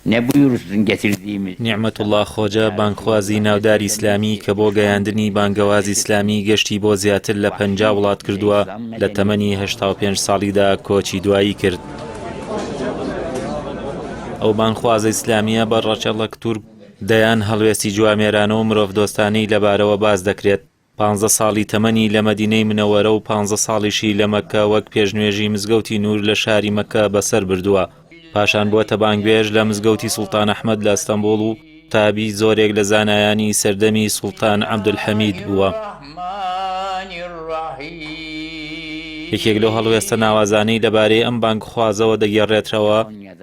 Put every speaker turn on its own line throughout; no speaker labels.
Ne buyurursun getirdiğimiz?
نیعمەتوڵڵا خۆجە بانکخوازی ناوداری ئیسلامی کە بۆ گەیاندنی بانگەوازی ئیسلامی گەشتی بۆ زیاتر لە 50 وڵات کردووە لە تەمەنی 85 ساڵیدا کۆچی دوایی کرد. ئەو بانخوازە ئیسلامیە بە ڕەچەڵک تورک دەیان هەڵوێستی جوامێرانە و مرۆڤ دۆستانەی لەبارەوە باز دەکرێت. 15 ساڵی تەمەنی لە مەدینەی منەوەرە و 15 ساڵیشی لە مەککە وەک پێشنوێژی مزگەوتی نور لە شاری مەککە بەسەر بردووە. پاشان بووەتە بانگوێژ لە مزگەوتی سوڵتان ئەحمەد لە ئەستەمبوڵ و تابی زۆرێک لە زانایانی سەردەمی سوڵتان عەبدولحەمید بووە. یەکێک لەو هەڵوێستە ناوازانەی لەبارەی ئەم بانگخوازەوە دەگێڕێتەوە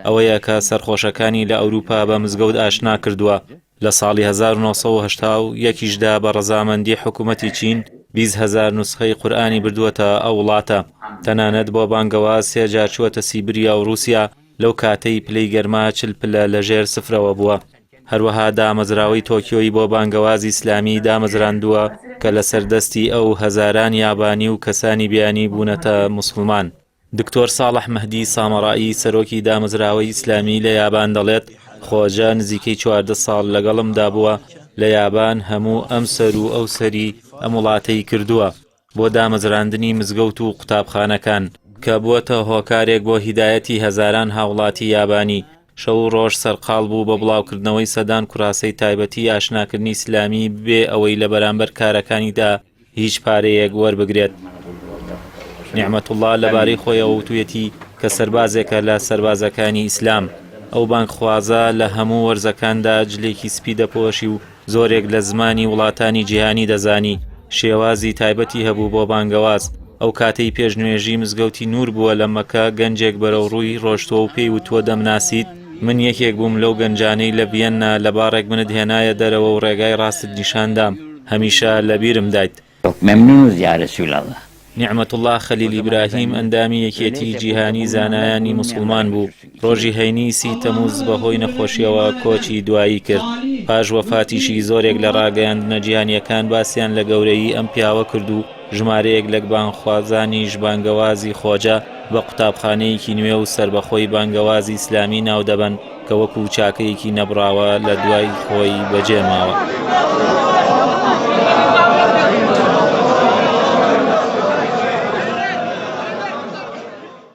ئەوەیە کە سەرخۆشەکانی لە ئەوروپا بە مزگەوت ئاشنا کردووە. لە ساڵی 1970 بە ڕەزامەندی حکوومەتی چین 20,000 نوسخەی قورئانی بردووەتە ئەو وڵاتە. تەنانەت بۆ بانگەواز 3 جار چووەتە سیبریا و رووسیا. لەو کاتەی پلەی گەرما 40 پلە لەژێر سفرەوە بووە. هەروەها دامەزراوەی تۆکیۆی بۆ بانگەوازی ئیسلامی دامەزراندووە کە لە سەردەستی ئەو هەزاران یابانی و کەسانی بیانی بوونەتە موسڵمان. دکتۆر ساڵح مەهدی سامەڕایی سەرۆکی دامەزراوەی ئیسلامی لە یابان دەڵێت خۆجە نزیکەی 14 ساڵ لەگەڵمدا بووە لە یابان هەموو ئەم سەر و ئەو سەری ئەم وڵاتەی کردووە بۆ دامەزراندنی مزگەوت و قوتابخانەکان کە بووەتە هۆکارێک بۆ هیدایەتی هەزاران هاوڵاتی یابانی. شەو ڕۆژ سەرقاڵ بوو بە بڵاوکردنەوەی سەدان کوڕاسەی تایبەتی ئاشناکردنی ئیسلامی بێ ئەوەی لە بەرامبەر کارەکانیدا هیچ پارەیەک وەربگرێت. نیعمەتوڵڵا لەبارەی خۆیەوە وتوێتی کە سەربازێکە لە سەربازەکانی ئیسلام. ئەو بانگخوازە لە هەموو وەرزەکاندا جلێکی سپی دەپۆشی و زۆرێک لە زمانی وڵاتانی جیهانی دەزانی. شێوازی تایبەتی هەبوو بۆ بانگەواز. ئەو کاتەی پێشنوێژی مزگەوتی نور بووە لە مەکە گەنجێک بەرەو ڕووی ڕۆشتووە و پێی وتووە دەمناسیت. من یەکێک بووم لەو گەنجانەی لە ڤیەننا لە باڕێک منت هێنایە دەرەوە و ڕێگای ڕاستت نیشاندام. هەمیشە لەبیرم دایت.
Memnunuz ya Resulallah.
نیعمەتوڵڵا خەلیل ئیبراهیم ئەندامی یەکێتی جیهانی زانایانی موسڵمان بوو. ڕۆژی هەینی 30 تەمووز بەهۆی نەخۆشیەوە کۆچی دوایی کرد. پاش وەفاتیشی زۆرێک لە ڕاگەیاندنە جیهانیەکان باسییان لە گەورەی ئەم پیاوە کرد و ژمارەیەک لە بانگخوازانیش بانگەوازی خۆجە بە قوتابخانەیەکی نوێ و سربەخۆی بانگەوازی ئیسلامی ناو دەبەن کە وەکو چاکەیەکی نەبراوە لە دوای خۆی بەجێماوە.